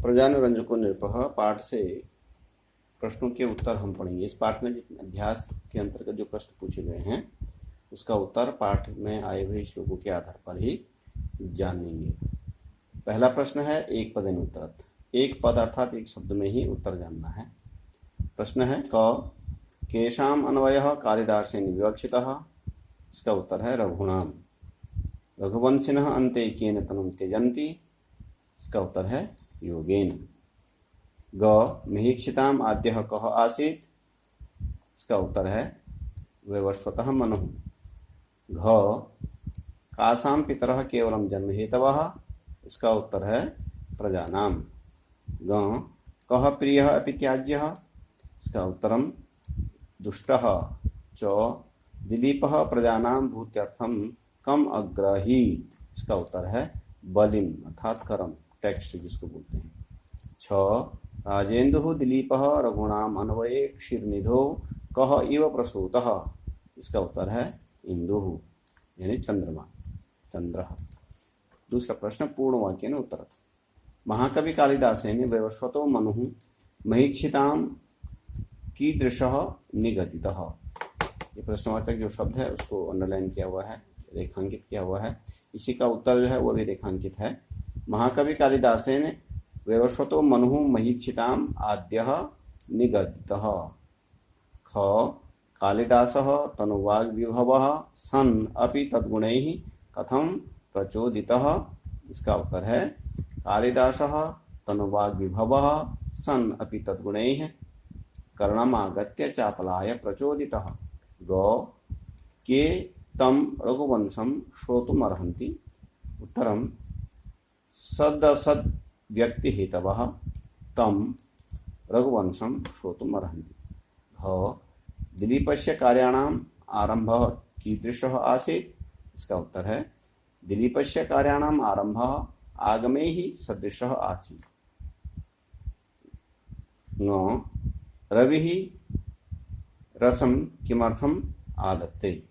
प्रजानुरंजको नृपः पाठ से प्रश्नों के उत्तर हम पढ़ेंगे। इस पाठ में जितने अभ्यास के अंतर्गत जो प्रश्न पूछे गए हैं उसका उत्तर पाठ में आए हुए श्लोकों के आधार पर ही जानेंगे। पहला प्रश्न है एक पदेन उत्तरत्। एक पद अर्थात एक शब्द में ही उत्तर जानना है। प्रश्न है क केषाम् अन्वयः कालिदासेन विवक्षितः। इसका उत्तर है रघूणाम। रघुवंशिनः अन्ते केन तनुं त्यजन्ति। इसका उत्तर है योगेन। ग महीक्षिताम् आद्यः कः आसीत्। इसका उत्तर है वैवस्वतः मनुः। घ कासां पितरः केवलं जन्महेतवः। इसका उत्तर है प्रजानाम्। ग कः प्रियः अपि त्याज्यः। इसका उत्तरम दुष्टः। च दिलीपः प्रजानां भूत्यर्थं कम अग्रहीत। इसका उत्तर है बलिम अर्थात करम, टैक्स जिसको बोलते हैं। छ राजेन्दुः दिलीपः रघुणाम अन्वये क्षीरनिधौ कः इव प्रसूतः। इसका उत्तर है इंदुः यानी चंद्रमा, चंद्र। दूसरा प्रश्न पूर्ण वाक्य ने उत्तरत्। महाकवि कालिदासेन वैवस्वतो मनुः महीक्षिताम् कीदृशः निगदितः। ये प्रश्नवाचक जो शब्द है उसको अंडरलाइन किया हुआ है, रेखांकित किया हुआ है। इसी का उत्तर जो है वो भी रेखांकित है। महाकवि कालिदासेन वैवस्वतो मनुः महीक्षिताम् आद्यः निगदितः। ख कालिदासः तनुवाग् विभवः सन् अपि तद्गुणैः कथं प्रचोदितः। इसका उत्तर है कालिदासः तनुवाग् विभवः सन् अपि तद्गुणैः कर्णमागत्य चापलाय प्रचोदितः। गौ के तम रघुवंशं श्रोतुमर्हन्ति। उत्तरं सदसद् व्यक्तिहेतवः तम रघुवंशं श्रोतुमर्हन्ति। घ दिलीपस्य कार्याणाम् आरम्भः कीदृशः आसीत्। इसका उत्तर है दिलीपस्य कार्याणाम् आरम्भः आगमे ही सदृशः आसीत्। ङ रविः रसं किमर्थम् आदत्ते।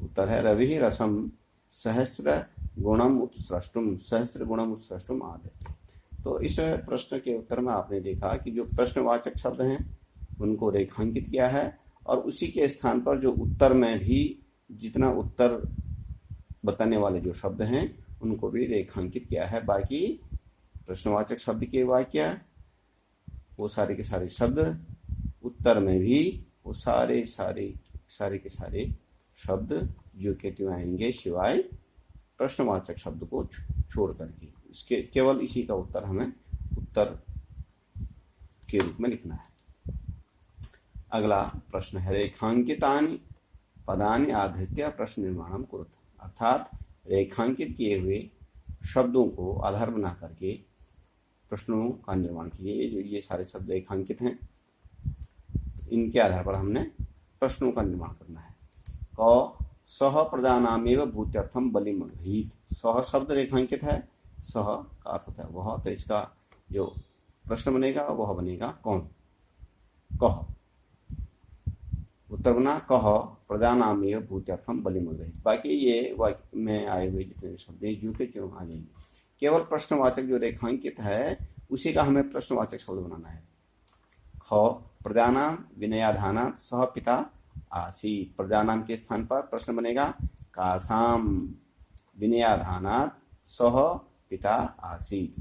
उत्तर है रविः रसं सहस्र गुणम उत्स्रष्टुम आदत्ते। तो इस प्रश्न के उत्तर में आपने देखा कि जो प्रश्नवाचक शब्द हैं उनको रेखांकित किया है और उसी के स्थान पर जो उत्तर में भी जितना उत्तर बताने वाले जो शब्द हैं उनको भी रेखांकित किया है। बाकी प्रश्नवाचक शब्द के वाक्य वो सारे के सारे शब्द, उत्तर में भी वो सारे के सारे शब्द युगेटिव आएंगे सिवाय प्रश्नवाचक शब्द को छोड़ करके। इसके केवल इसी का उत्तर हमें उत्तर के रूप में लिखना है। अगला प्रश्न है रेखांकितानि पदानि आधृत्य प्रश्न निर्माणम कुरुत। अर्थात रेखांकित किए हुए शब्दों को आधार बना करके प्रश्नों का निर्माण कीजिए। जो ये सारे शब्द रेखांकित हैं इनके आधार पर हमने प्रश्नों का निर्माण करना है। क सह प्रजानामेव भूत्यर्थम बलिम अग्रहीत। सह शब्द रेखांकित है, सह का अर्थ है वह, तो इसका जो प्रश्न बनेगा वह बनेगा कौन, कह। उत्तर बना कह प्रजानामेव भूत्यर्थम बलिम अग्रहीत। बाकी ये वाक्य में आए हुए जितने शब्द हैं यू के क्यों आ जाएंगे। केवल प्रश्नवाचक जो रेखांकित है उसी का हमें प्रश्नवाचक शब्द बनाना है। ख प्रजानाम विनयाधानात् सह पिता आसीत्। प्रजानाम के स्थान पर प्रश्न बनेगा कासाम विनयाधानात् सह पिता आसीत्।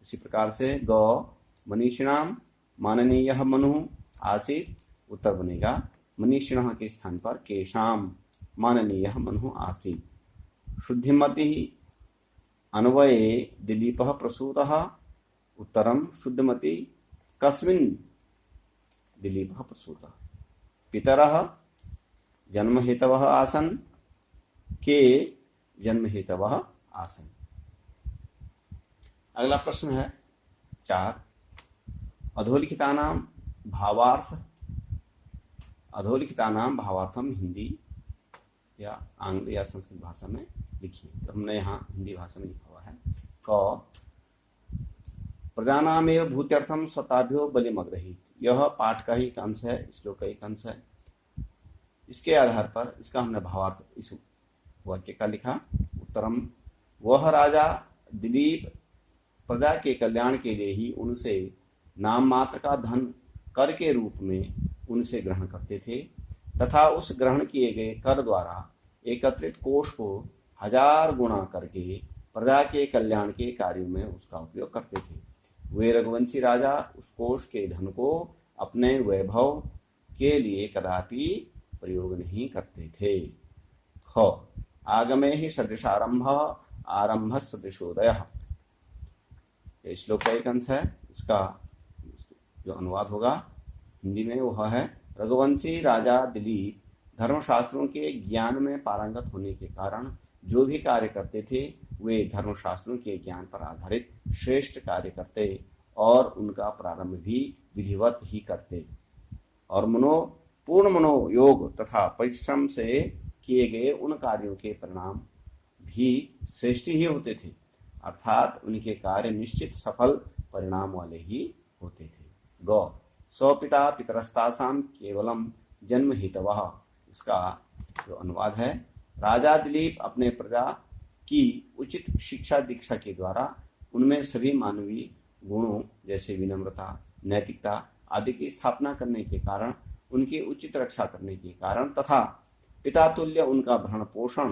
इसी प्रकार से ग मनीषिणाम माननीयः मनुः आसीत्। उत्तर बनेगा मनीषिणः के स्थान पर केशाम माननीयः मनुः आसीत्। शुद्धिमतिः अन्वये दिलीपः प्रसूतः। उत्तरं शुद्धमति कस्मिन् दिलीपः प्रसूतः। पितरः जन्महेतवः आसन्। के जन्महेतवः आसन्। अगला प्रश्न है 4 अधोलिखितानां भावार्थम हिंदी या आंग्ल या संस्कृत भाषा में लिखिए। तो हमने यहाँ हिंदी भाषा में लिखा हुआ है। क प्रजानामेव भूत्यर्थम सताभ्यो बलिम अग्रहीत। यह पाठ का ही एक अंश है, श्लोक का एक अंश है। इसके आधार पर इसका हमने भावार्थ इस वाक्य का लिखा। उत्तरम वह राजा दिलीप प्रजा के कल्याण के लिए ही उनसे नाम मात्र का धन कर के रूप में उनसे ग्रहण करते थे तथा उस ग्रहण किए गए कर द्वारा एकत्रित कोष को 1000 गुणा करके प्रजा के कल्याण के कार्यों में उसका उपयोग करते थे। वे रघुवंशी राजा उस कोष के धन को अपने वैभव के लिए कदापि प्रयोग नहीं करते थे। ख आगमे ही सदृशारंभ आरंभ सदृशोदय। श्लोक का एक अंश है, इसका जो अनुवाद होगा हिंदी में वह है, रघुवंशी राजा दिलीप धर्मशास्त्रों के ज्ञान में पारंगत होने के कारण जो भी कार्य करते थे वे धर्मशास्त्रों के ज्ञान पर आधारित श्रेष्ठ कार्य करते और उनका प्रारंभ भी विधिवत ही करते और पूर्ण मनोयोग तथा परिश्रम से किए गए उन कार्यों के परिणाम भी श्रेष्ठ ही होते थे, अर्थात उनके कार्य निश्चित सफल परिणाम वाले ही होते थे। गौ स्वपिता पितरस्तासाम केवलम जन्म हितवः। इसका जो अनुवाद है, राजा दिलीप अपने प्रजा की उचित शिक्षा दीक्षा के द्वारा उनमें सभी मानवीय गुणों जैसे विनम्रता, नैतिकता आदि की स्थापना करने के कारण, उनकी उचित रक्षा करने के कारण तथा पिता तुल्य उनका भरण पोषण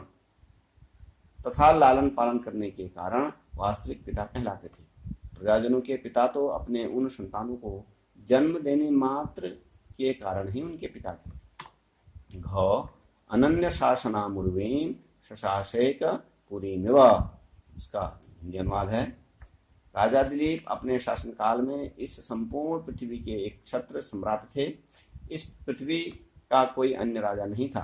तथा लालन पालन करने के कारण वास्तविक पिता कहलाते थे। प्रजाजनों के पिता तो अपने उन संतानों को जन्म देने मात्र के कारण ही उनके पिता थे। घ अनन्य शासनामुर्वीं शशासेक पुरीमिव। इसका हिंदी अनुवाद है, राजा दिलीप अपने शासनकाल में इस संपूर्ण पृथ्वी के एक छत्र सम्राट थे। इस पृथ्वी का कोई अन्य राजा नहीं था।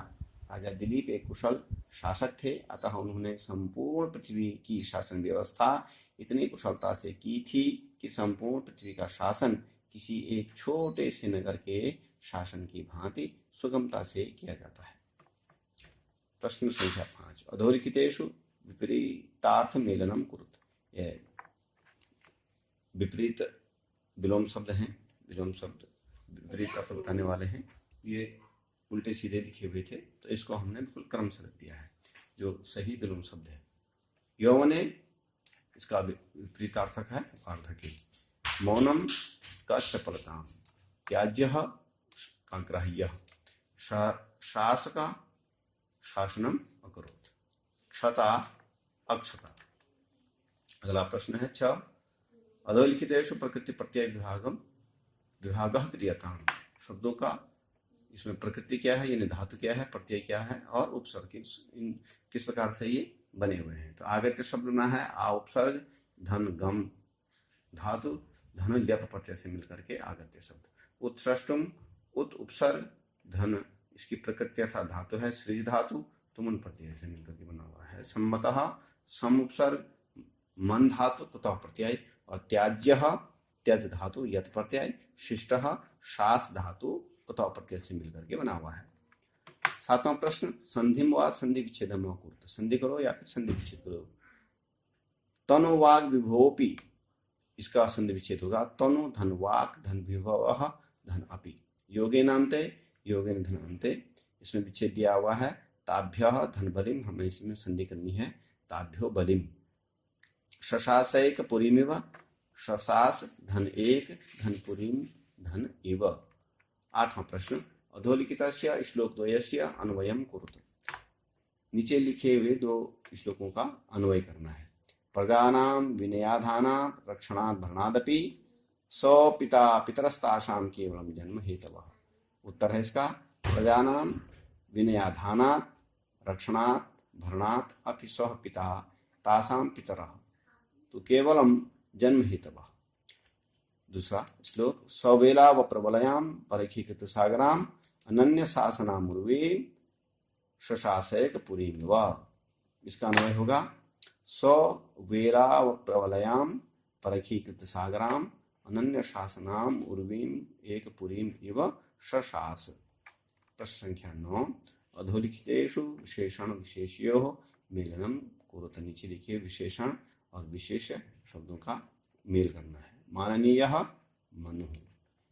राजा दिलीप एक कुशल शासक थे, अतः उन्होंने संपूर्ण पृथ्वी की शासन व्यवस्था इतनी कुशलता से की थी कि संपूर्ण पृथ्वी का शासन किसी एक छोटे से नगर के शासन की भांति सुगमता से किया जाता है। प्रश्न संख्या 5 अधोलिखितेषु विपरीतार्थ मेलनम कुरुत। यह विपरीत विलोम शब्द हैं, विलोम शब्द विपरीत अर्थ बताने वाले हैं। ये उल्टे सीधे लिखे हुए थे तो इसको हमने बिल्कुल क्रम से रख दिया है जो सही विलोम शब्द है। यौवने इसका विपरीतार्थक है वार्धके। मौनम का चपलताम, त्याज्य का ग्राह्य, शासका शासनम अकरोत्, क्षता अक्षता। अगला प्रश्न है 6 अधोलिखितेषु प्रकृति प्रत्यय विभागः क्रियताम। शब्दों का इसमें प्रकृति क्या है, यानी धातु क्या है, प्रत्यय क्या है और उपसर्ग किस प्रकार से ये बने हुए हैं। तो आगत्य शब्द में है आ उपसर्ग धन गम धातु धन ल्यप प्रत्यय से मिलकर के आगत्य शब्द। उत्सृष्टुम उत उपसर्ग धन इसकी प्रकृति अर्थात धातु है सृज धातु तुमन प्रत्यय से मिलकर के बना हुआ है। सम्मतः सम उपसर्ग मन धातु तथा प्रत्यय और त्याज्य त्यज धातु यत प्रत्यय। शिष्टः शास धातु तथा प्रत्यय से मिलकर के बना हुआ है। 7वां प्रश्न संधिम व संधि विच्छेदम कुरुत। संधि करो या फिर संधि विच्छेद करो। तनु वाग विभवोपि, इसका संधि विच्छेद होगा तनु धन वाक धन विभव धन अपि। योगेनान्ते योगेन धन अन्ते, इसमें विच्छेद दिया हुआ है। ताभ्य धन बलिम, हमें इसमें संधि करनी है ताभ्यो बलिम। शशासैक पुरीमिव, शशास धन एक धन पुरीम धन इव। 8वां प्रश्न अधोलिखितस्य श्लोकद्वयस्य अन्वयं कुरुत। नीचे लिखे हुए 2 श्लोकों का अन्वय करना है। प्रजानां विनयाधानात् रक्षणात् भरणादपि सौ पिता पितरस्तासां केवलम जन्म हेतवः। उत्तर है इसका प्रजानां विनयाधानात् रक्षणात् भरणात् अपि सौ पिता तासां पितरः तो केवलम जन्म हेतवः। दूसरा श्लोक सवेला व प्रबलयां परखीकृत सागराम अनन्य शासनामुर्वी शशासैक पुरीमिव। इसका अन्वय होगा सवेला व प्रबलयां परखीकृत सागराम अनन्य शासनाम उर्वीम एक पुरीम इव शशास। प्रश्न संख्या 9 अधोलिखितेषु विशेषण विशेष्योः मेलनम कुरुत। नीचे लिखिए विशेषण और विशेष शब्दों का मेल करना है। माननीयः मनुः,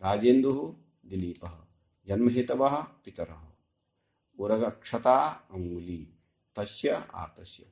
राजेन्दुः दिलीपः, जन्महेतवः पितरः, उरगक्षता अंगुली, तस्य आर्तस्य।